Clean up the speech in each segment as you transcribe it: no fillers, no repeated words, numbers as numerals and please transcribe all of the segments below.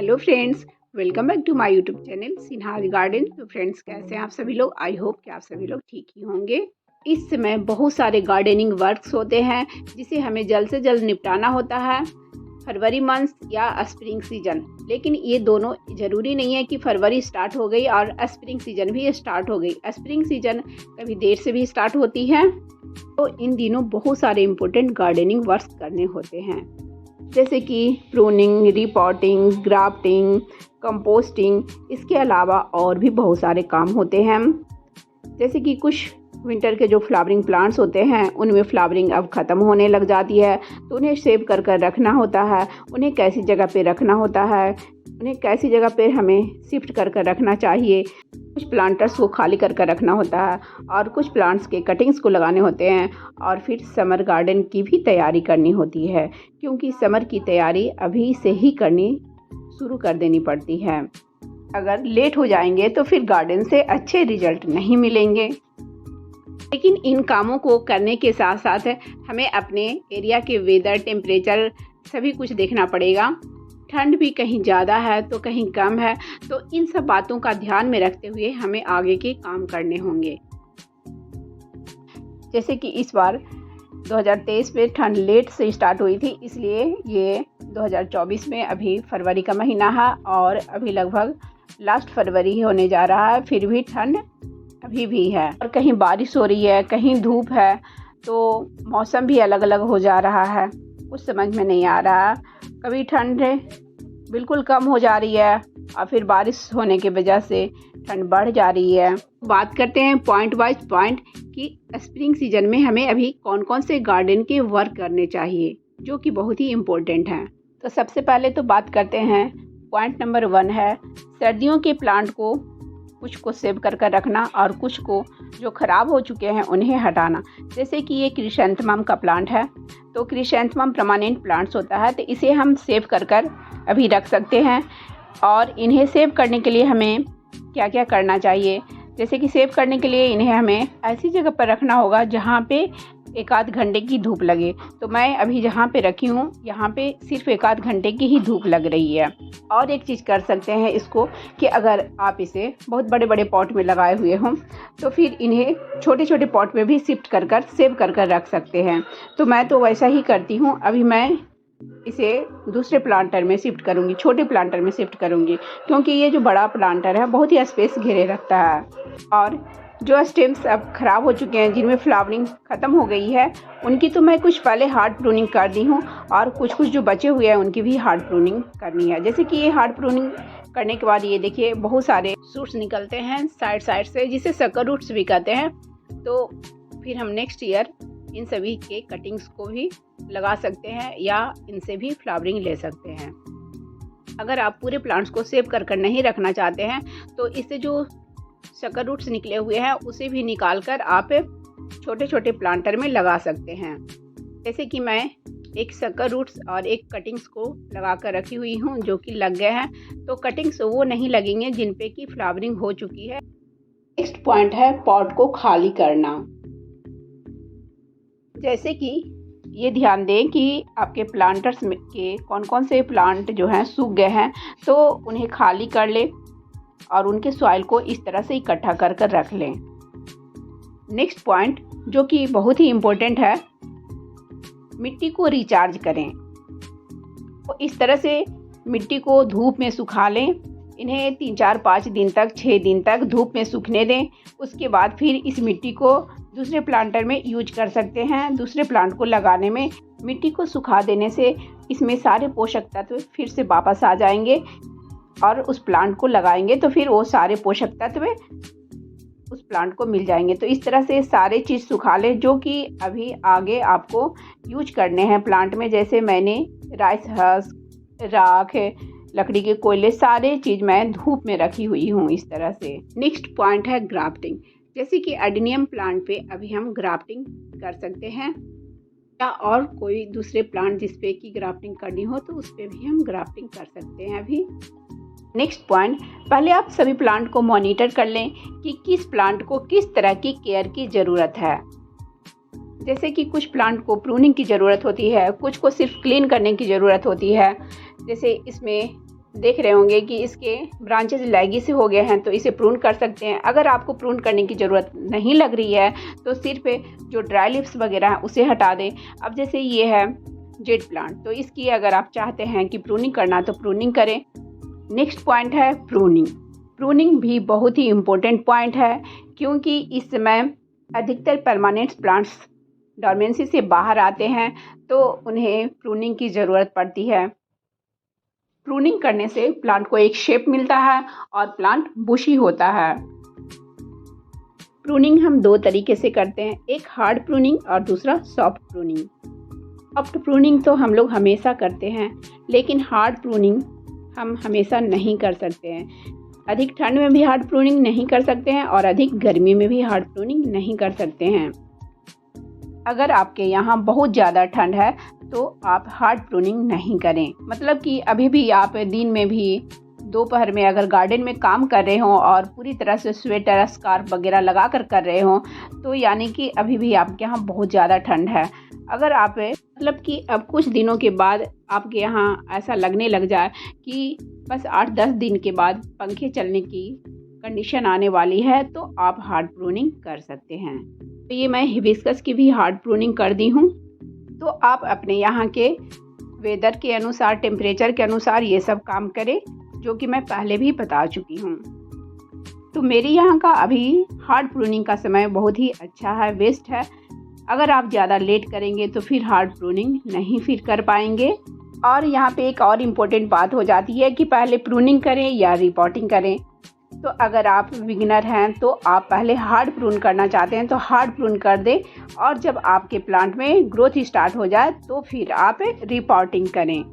Hello friends, welcome back to my YouTube channel Sinha's garden. तो friends, कैसे हैं आप सभी लोग? आई होप कि आप सभी लोग ठीक ही होंगे। इस समय बहुत सारे गार्डनिंग वर्क्स होते हैं जिसे हमें जल्द से जल्द निपटाना होता है, फरवरी मंथ या स्प्रिंग सीजन। लेकिन ये दोनों ज़रूरी नहीं है कि फरवरी स्टार्ट हो गई और स्प्रिंग सीजन भी स्टार्ट हो गई। स्प्रिंग सीजन कभी देर से भी स्टार्ट होती है। तो इन दिनों बहुत सारे इम्पोर्टेंट गार्डनिंग वर्क्स करने होते हैं, जैसे कि प्रूनिंग, रिपॉटिंग, ग्राफ्टिंग, कंपोस्टिंग। इसके अलावा और भी बहुत सारे काम होते हैं, जैसे कि कुछ विंटर के जो फ्लावरिंग प्लांट्स होते हैं उनमें फ्लावरिंग अब ख़त्म होने लग जाती है, तो उन्हें सेव कर कर रखना होता है। उन्हें कैसी जगह पे रखना होता है, उन्हें कैसी जगह पे हमें शिफ्ट कर कर रखना चाहिए। कुछ प्लांटर्स को खाली कर कर रखना होता है और कुछ प्लांट्स के कटिंग्स को लगाने होते हैं। और फिर समर गार्डन की भी तैयारी करनी होती है, क्योंकि समर की तैयारी अभी से ही करनी शुरू कर देनी पड़ती है। अगर लेट हो जाएंगे तो फिर गार्डन से अच्छे रिजल्ट नहीं मिलेंगे। लेकिन इन कामों को करने के साथ साथ हमें अपने एरिया के वेदर, टेम्परेचर सभी कुछ देखना पड़ेगा। ठंड भी कहीं ज़्यादा है तो कहीं कम है, तो इन सब बातों का ध्यान में रखते हुए हमें आगे के काम करने होंगे। जैसे कि इस बार 2023 में ठंड लेट से स्टार्ट हुई थी, इसलिए ये 2024 में अभी फरवरी का महीना है और अभी लगभग लास्ट फरवरी ही होने जा रहा है, फिर भी ठंड अभी भी है। और कहीं बारिश हो रही है, कहीं धूप है, तो मौसम भी अलग अलग हो जा रहा है, कुछ समझ में नहीं आ रहा। कभी ठंड बिल्कुल कम हो जा रही है और फिर बारिश होने की वजह से ठंड बढ़ जा रही है। बात करते हैं पॉइंट वाइज पॉइंट कि स्प्रिंग सीजन में हमें अभी कौन कौन से गार्डन के वर्क करने चाहिए, जो कि बहुत ही इम्पोर्टेंट हैं। तो सबसे पहले तो बात करते हैं, पॉइंट नंबर 1 है सर्दियों के प्लांट को कुछ को सेव कर कर रखना और कुछ को जो ख़राब हो चुके हैं उन्हें हटाना। जैसे कि ये क्रिसैंथेमम का प्लांट है, तो क्रिसैंथेमम परमानेंट प्लांट्स होता है, तो इसे हम सेव कर कर अभी रख सकते हैं। और इन्हें सेव करने के लिए हमें क्या क्या करना चाहिए, जैसे कि सेव करने के लिए इन्हें हमें ऐसी जगह पर रखना होगा जहाँ पे एक आध घंटे की धूप लगे। तो मैं अभी जहाँ पे रखी हूँ यहाँ पे सिर्फ एक आध घंटे की ही धूप लग रही है। और एक चीज़ कर सकते हैं इसको कि अगर आप इसे बहुत बड़े बड़े पॉट में लगाए हुए हों तो फिर इन्हें छोटे छोटे पॉट में भी शिफ्ट कर कर सेव कर कर रख सकते हैं। तो मैं तो वैसा ही करती हूँ। अभी मैं इसे दूसरे प्लांटर में शिफ्ट करूँगी, छोटे प्लांटर में शिफ्ट करूँगी, क्योंकि ये जो बड़ा प्लांटर है बहुत ही स्पेस घेरे रखता है। और जो स्टेम्स अब ख़राब हो चुके हैं, जिनमें फ्लावरिंग ख़त्म हो गई है, उनकी तो मैं कुछ पहले हार्ड प्रूनिंग कर दी हूँ और कुछ कुछ जो बचे हुए हैं उनकी भी हार्ड प्रूनिंग करनी है। जैसे कि ये हार्ड प्रूनिंग करने के बाद ये देखिए बहुत सारे शूट्स निकलते हैं साइड साइड से, जिसे सकर रूट्स भी कहते हैं। तो फिर हम नेक्स्ट ईयर इन सभी के कटिंग्स को भी लगा सकते हैं या इनसे भी फ्लावरिंग ले सकते हैं। अगर आप पूरे प्लांट्स को सेव कर कर नहीं रखना चाहते हैं तो इससे जो सकर रूट्स निकले हुए हैं उसे भी निकाल कर आप छोटे छोटे प्लांटर में लगा सकते हैं। जैसे कि मैं एक सकर रूट्स और एक कटिंग्स को लगा कर रखी हुई हूँ जो कि लग गए हैं, तो कटिंग्स वो नहीं लगेंगे जिन पे कि फ्लावरिंग हो चुकी है। नेक्स्ट पॉइंट है पॉट को खाली करना। जैसे कि ये ध्यान दें कि आपके प्लांटर्स में के कौन कौन से प्लांट जो हैं सूख गए हैं, तो उन्हें खाली कर ले और उनके सॉइल को इस तरह से इकट्ठा कर कर रख लें। नेक्स्ट पॉइंट जो कि बहुत ही इम्पोर्टेंट है, मिट्टी को रिचार्ज करें। तो इस तरह से मिट्टी को धूप में सुखा लें। इन्हें 3, 4, 5 दिन तक, 6 दिन तक धूप में सूखने दें। उसके बाद फिर इस मिट्टी को दूसरे प्लांटर में यूज कर सकते हैं। दूसरे प्लांट को लगाने में मिट्टी को सुखा देने से इसमें सारे पोषक तत्व फिर से वापस आ जाएंगे और उस प्लांट को लगाएंगे तो फिर वो सारे पोषक तत्व उस प्लांट को मिल जाएंगे। तो इस तरह से सारे चीज़ सुखा लें जो कि अभी आगे आपको यूज करने हैं प्लांट में। जैसे मैंने राइस हस्क, राख, लकड़ी के कोयले, सारे चीज़ मैं धूप में रखी हुई हूँ इस तरह से। नेक्स्ट पॉइंट है ग्राफ्टिंग। जैसे कि एडेनियम प्लांट पे अभी हम ग्राफ्टिंग कर सकते हैं, या और कोई दूसरे प्लांट जिस पे की ग्राफ्टिंग करनी हो तो उस पर भी हम ग्राफ्टिंग कर सकते हैं अभी। नेक्स्ट पॉइंट, पहले आप सभी प्लांट को मॉनिटर कर लें कि किस प्लांट को किस तरह की केयर की ज़रूरत है। जैसे कि कुछ प्लांट को प्रूनिंग की ज़रूरत होती है, कुछ को सिर्फ क्लीन करने की ज़रूरत होती है। जैसे इसमें देख रहे होंगे कि इसके ब्रांचेस लैगी से हो गए हैं, तो इसे प्रून कर सकते हैं। अगर आपको प्रून करने की ज़रूरत नहीं लग रही है तो सिर्फ जो ड्राई लीव्स वगैरह हैं उसे हटा दें। अब जैसे ये है जेड प्लांट, तो इसकी अगर आप चाहते हैं कि प्रूनिंग करना तो प्रूनिंग करें। नेक्स्ट पॉइंट है प्रूनिंग। प्रूनिंग भी बहुत ही इम्पोर्टेंट पॉइंट है, क्योंकि इस समय अधिकतर परमानेंट प्लांट्स डॉर्मेंसी से बाहर आते हैं, तो उन्हें प्रूनिंग की ज़रूरत पड़ती है। प्रूनिंग करने से प्लांट को एक शेप मिलता है और प्लांट बुशी होता है। प्रूनिंग हम दो तरीके से करते हैं, एक हार्ड प्रूनिंग और दूसरा सॉफ्ट प्रूनिंग। सॉफ्ट प्रूनिंग तो हम लोग हमेशा करते हैं, लेकिन हार्ड प्रूनिंग हम हमेशा नहीं कर सकते हैं। अधिक ठंड में भी हार्ड प्रूनिंग नहीं कर सकते हैं और अधिक गर्मी में भी हार्ड प्रूनिंग नहीं कर सकते हैं। अगर आपके यहाँ बहुत ज़्यादा ठंड है तो आप हार्ड प्रूनिंग नहीं करें। मतलब कि अभी भी आप दिन में भी दोपहर में अगर गार्डन में काम कर रहे हों और पूरी तरह से स्वेटर स्कार्फ वगैरह लगा कर रहे हों, तो यानी कि अभी भी आपके यहाँ बहुत ज़्यादा ठंड है। अगर आप मतलब कि अब कुछ दिनों के बाद आपके यहाँ ऐसा लगने लग जाए कि बस 8-10 दिन के बाद पंखे चलने की कंडीशन आने वाली है, तो आप हार्ड प्रूनिंग कर सकते हैं। तो ये मैं हिबिस्कस की भी हार्ड प्रूनिंग कर दी हूँ। तो आप अपने यहाँ के वेदर के अनुसार, टेम्परेचर के अनुसार ये सब काम करें, जो कि मैं पहले भी बता चुकी हूँ। तो मेरे यहाँ का अभी हार्ड प्रूनिंग का समय बहुत ही अच्छा है, बेस्ट है। अगर आप ज़्यादा लेट करेंगे तो फिर हार्ड प्रूनिंग नहीं फिर कर पाएंगे। और यहाँ पे एक और इम्पोर्टेंट बात हो जाती है कि पहले प्रूनिंग करें या रिपोर्टिंग करें। तो अगर आप बिगिनर हैं तो आप पहले हार्ड प्रून करना चाहते हैं तो हार्ड प्रून कर दें, और जब आपके प्लांट में ग्रोथ स्टार्ट हो जाए तो फिर आप रिपोर्टिंग करें।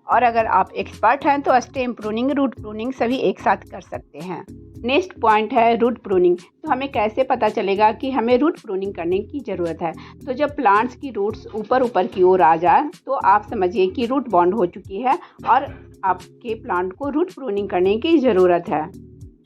और अगर आप एक्सपर्ट हैं तो स्टेम प्रूनिंग, रूट प्रूनिंग सभी एक साथ कर सकते हैं। नेक्स्ट पॉइंट है रूट प्रूनिंग। तो हमें कैसे पता चलेगा कि हमें रूट प्रूनिंग करने की ज़रूरत है? तो जब प्लांट्स की रूट्स ऊपर की ओर आ जाए तो आप समझिए कि रूट बॉन्ड हो चुकी है और आपके प्लांट को रूट प्रूनिंग करने की ज़रूरत है।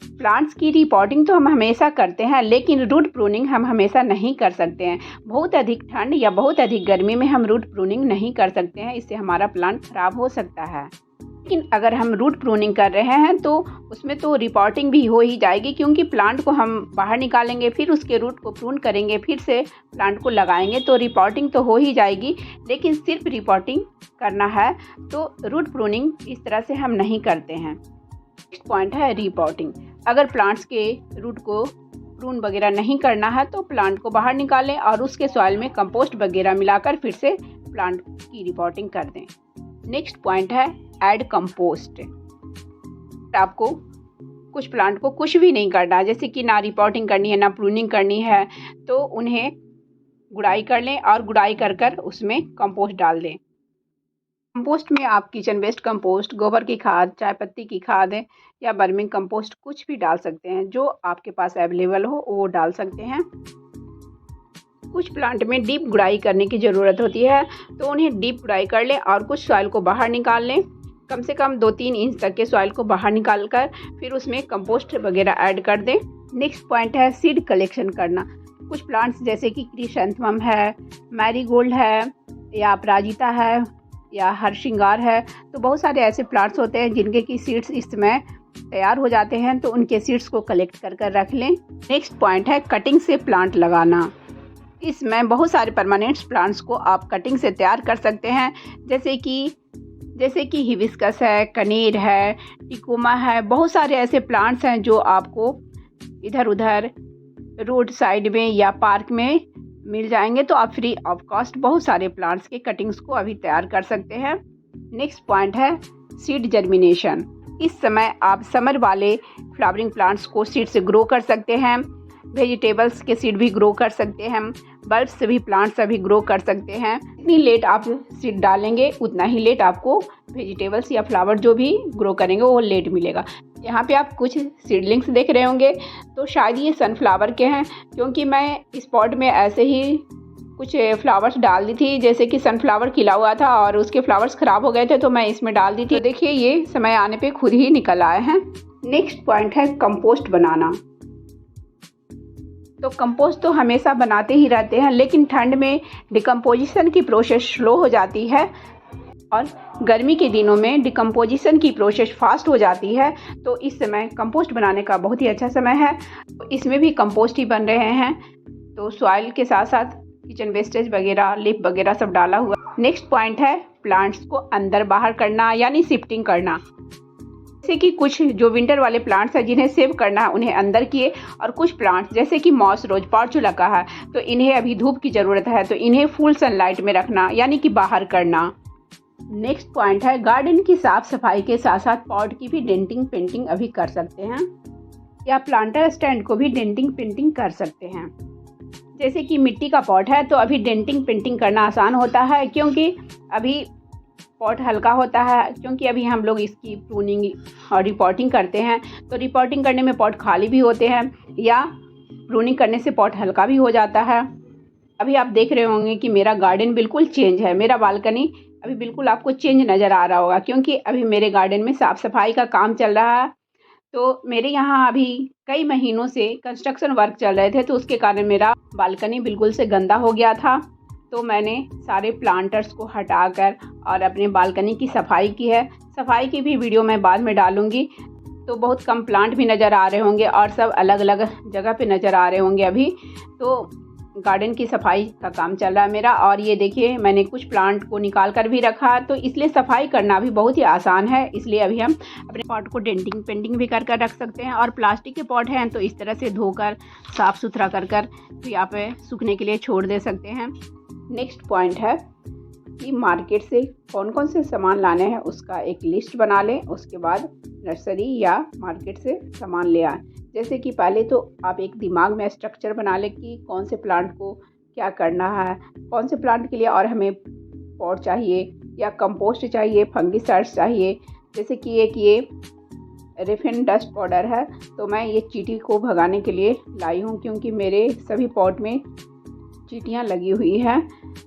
प्लांट्स की रिपोर्टिंग तो हम हमेशा करते हैं, लेकिन रूट प्रूनिंग हम हमेशा नहीं कर सकते हैं। बहुत अधिक ठंड या बहुत अधिक गर्मी में हम रूट प्रूनिंग नहीं कर सकते हैं, इससे हमारा प्लांट खराब हो सकता है। लेकिन अगर हम रूट प्रूनिंग कर रहे हैं तो उसमें तो रिपोर्टिंग भी हो ही जाएगी, क्योंकि प्लांट को हम बाहर निकालेंगे, फिर उसके रूट को प्रून करेंगे, फिर से प्लांट को लगाएंगे, तो रिपोर्टिंग तो हो ही जाएगी। लेकिन सिर्फ रिपोर्टिंग करना है तो रूट प्रूनिंग इस तरह से हम नहीं करते हैं। नेक्स्ट पॉइंट है रिपोर्टिंग। अगर प्लांट्स के रूट को प्रून वगैरह नहीं करना है तो प्लांट को बाहर निकालें और उसके सॉइल में कंपोस्ट वगैरह मिलाकर फिर से प्लांट की रिपोर्टिंग कर दें। नेक्स्ट पॉइंट है ऐड कंपोस्ट। आपको कुछ प्लांट को कुछ भी नहीं करना, जैसे कि ना रिपोर्टिंग करनी है ना प्रूनिंग करनी है, तो उन्हें गुड़ाई कर लें और गुड़ाई कर उसमें कंपोस्ट डाल दें। कंपोस्ट में आप किचन वेस्ट कंपोस्ट, गोबर की खाद, चाय पत्ती की खाद या बर्मिंग कंपोस्ट कुछ भी डाल सकते हैं, जो आपके पास अवेलेबल हो वो डाल सकते हैं। कुछ प्लांट में डीप गुड़ाई करने की ज़रूरत होती है, तो उन्हें डीप गुड़ाई कर लें और कुछ सॉइल को बाहर निकाल लें। कम से कम 2-3 इंच तक के सॉइल को बाहर निकाल कर फिर उसमें कंपोस्ट वगैरह ऐड कर दें। नेक्स्ट पॉइंट है सीड कलेक्शन करना। कुछ प्लांट्स जैसे कि क्रिसैंथेमम है, मैरीगोल्ड है या अपराजिता है या हरसिंगार है, तो बहुत सारे ऐसे प्लांट्स होते हैं जिनके की सीड्स इस समय तैयार हो जाते हैं, तो उनके सीड्स को कलेक्ट कर रख लें। नेक्स्ट पॉइंट है कटिंग से प्लांट लगाना। इसमें बहुत सारे परमानेंट प्लांट्स को आप कटिंग से तैयार कर सकते हैं, जैसे कि हिबिस्कस है, कनेर है, टिकोमा है। बहुत सारे ऐसे प्लांट्स हैं जो आपको इधर उधर रोड साइड में या पार्क में मिल जाएंगे, तो आप फ्री ऑफ कॉस्ट बहुत सारे प्लांट्स के कटिंग्स को अभी तैयार कर सकते हैं। नेक्स्ट पॉइंट है सीड जर्मिनेशन। इस समय आप समर वाले फ्लावरिंग प्लांट्स को सीड से ग्रो कर सकते हैं। वेजिटेबल्स के सीड भी ग्रो कर सकते हैं, बल्ब से भी प्लांट्स अभी ग्रो कर सकते हैं। जितनी लेट आप सीड डालेंगे उतना ही लेट आपको वेजिटेबल्स या फ्लावर जो भी ग्रो करेंगे वो लेट मिलेगा। यहाँ पे आप कुछ सीडलिंग्स देख रहे होंगे, तो शायद ये सनफ्लावर के हैं, क्योंकि मैं इस पॉट में ऐसे ही कुछ फ्लावर्स डाल दी थी, जैसे कि सनफ्लावर खिला हुआ था और उसके फ्लावर्स ख़राब हो गए थे, तो मैं इसमें डाल दी थी। तो देखिए ये समय आने पे खुद ही निकल आए हैं। नेक्स्ट पॉइंट है कंपोस्ट बनाना। तो कंपोस्ट तो हमेशा बनाते ही रहते हैं, लेकिन ठंड में डिकम्पोजिशन की प्रोसेस स्लो हो जाती है और गर्मी के दिनों में डिकम्पोजिशन की प्रोसेस फास्ट हो जाती है, तो इस समय कंपोस्ट बनाने का बहुत ही अच्छा समय है। तो इसमें भी कंपोस्ट ही बन रहे हैं, तो सॉइल के साथ साथ किचन वेस्टेज वगैरह, लीफ वगैरह सब डाला हुआ। नेक्स्ट पॉइंट है प्लांट्स को अंदर बाहर करना यानी शिफ्टिंग करना। जैसे कि कुछ जो विंटर वाले प्लांट्स हैं जिन्हें सेव करना है उन्हें अंदर किए, और कुछ प्लांट्स जैसे कि मॉस रोज, पॉर्चुला का है, तो इन्हें अभी धूप की ज़रूरत है, तो इन्हें फुल सनलाइट में रखना यानी कि बाहर करना। नेक्स्ट पॉइंट है गार्डन की साफ सफाई के साथ साथ पॉट की भी डेंटिंग पेंटिंग अभी कर सकते हैं, या प्लांटर स्टैंड को भी डेंटिंग पेंटिंग कर सकते हैं। जैसे कि मिट्टी का पॉट है तो अभी डेंटिंग पेंटिंग करना आसान होता है, क्योंकि अभी पॉट हल्का होता है, क्योंकि अभी हम लोग इसकी प्रूनिंग और रिपोर्टिंग करते हैं, तो रिपोर्टिंग करने में पॉट खाली भी होते हैं, या प्रूनिंग करने से पॉट हल्का भी हो जाता है। अभी आप देख रहे होंगे कि मेरा गार्डन बिल्कुल चेंज है, मेरा बालकनी अभी बिल्कुल आपको चेंज नज़र आ रहा होगा, क्योंकि अभी मेरे गार्डन में साफ़ सफाई का काम चल रहा है। तो मेरे यहाँ अभी कई महीनों से कंस्ट्रक्शन वर्क चल रहे थे, तो उसके कारण मेरा बालकनी बिल्कुल से गंदा हो गया था। तो मैंने सारे प्लांटर्स को हटाकर और अपने बालकनी की सफाई की है। सफाई की भी वीडियो मैं बाद में डालूँगी। तो बहुत कम प्लांट भी नज़र आ रहे होंगे और सब अलग अलग जगह पे नज़र आ रहे होंगे अभी। तो गार्डन की सफाई का काम चल रहा है मेरा। और ये देखिए मैंने कुछ प्लांट को निकाल कर भी रखा, तो इसलिए सफाई करना भी बहुत ही आसान है। इसलिए अभी हम अपने पॉट को डेंटिंग पेंटिंग भी कर रख सकते हैं। और प्लास्टिक के पॉट हैं तो इस तरह से धोकर साफ़ सुथरा कर यहाँ पे सूखने के लिए छोड़ दे सकते हैं। नेक्स्ट पॉइंट है कि मार्केट से कौन कौन से सामान लाने हैं उसका एक लिस्ट बना लें, उसके बाद नर्सरी या मार्केट से सामान ले आएँ। जैसे कि पहले तो आप एक दिमाग में स्ट्रक्चर बना लें कि कौन से प्लांट को क्या करना है, कौन से प्लांट के लिए और हमें पॉट चाहिए या कंपोस्ट चाहिए, फंगिसाइड्स चाहिए। जैसे कि ये रेफिन डस्ट पाउडर है, तो मैं ये चींटी को भगाने के लिए लाई हूँ, क्योंकि मेरे सभी पॉट में चींटियाँ लगी हुई हैं।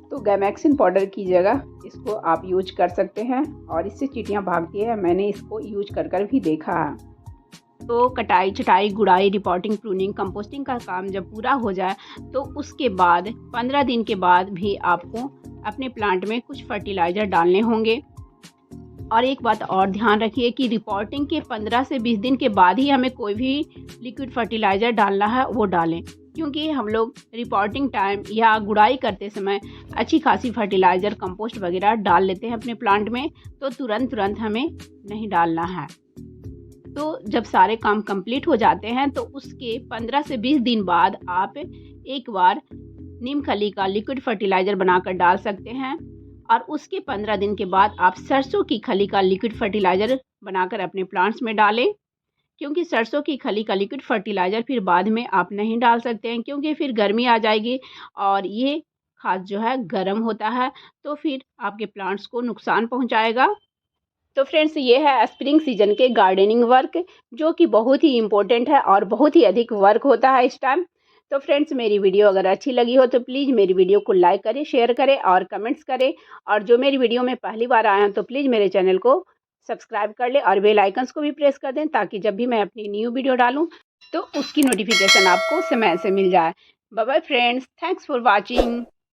तो गैमेक्सिन पाउडर की जगह इसको आप यूज कर सकते हैं और इससे चींटियाँ भागती है। मैंने इसको यूज कर भी देखा है। तो कटाई, छटाई, गुड़ाई, रिपोर्टिंग, प्रूनिंग, कंपोस्टिंग का काम जब पूरा हो जाए तो उसके बाद 15 दिन के बाद भी आपको अपने प्लांट में कुछ फर्टिलाइज़र डालने होंगे। और एक बात और ध्यान रखिए कि रिपोर्टिंग के 15 से 20 दिन के बाद ही हमें कोई भी लिक्विड फर्टिलाइज़र डालना है वो डालें, क्योंकि हम लोग रिपोर्टिंग टाइम या गुड़ाई करते समय अच्छी खासी फर्टिलाइज़र, कंपोस्ट वगैरह डाल लेते हैं अपने प्लांट में, तो तुरंत हमें नहीं डालना है। तो जब सारे काम कंप्लीट हो जाते हैं तो उसके 15 से 20 दिन बाद आप एक बार नीम खली का लिक्विड फर्टिलाइज़र बनाकर डाल सकते हैं। और उसके 15 दिन के बाद आप सरसों की खली का लिक्विड फर्टिलाइज़र बनाकर अपने प्लांट्स में डालें, क्योंकि सरसों की खली का लिक्विड फर्टिलाइज़र फिर बाद में आप नहीं डाल सकते हैं, क्योंकि फिर गर्मी आ जाएगी और ये खाद जो है गर्म होता है, तो फिर आपके प्लांट्स को नुकसान पहुंचाएगा। तो फ्रेंड्स, ये है स्प्रिंग सीजन के गार्डनिंग वर्क, जो कि बहुत ही इम्पोर्टेंट है और बहुत ही अधिक वर्क होता है इस टाइम। तो फ्रेंड्स, मेरी वीडियो अगर अच्छी लगी हो तो प्लीज़ मेरी वीडियो को लाइक करें, शेयर करें और कमेंट्स करें। और जो मेरी वीडियो में पहली बार आए हैं तो प्लीज़ मेरे चैनल को सब्सक्राइब कर लें और बेल आइकन्स को भी प्रेस कर दें, ताकि जब भी मैं अपनी न्यू वीडियो डालूँ तो उसकी नोटिफिकेशन आपको समय से मिल जाए। Bye bye friends, thanks for watching.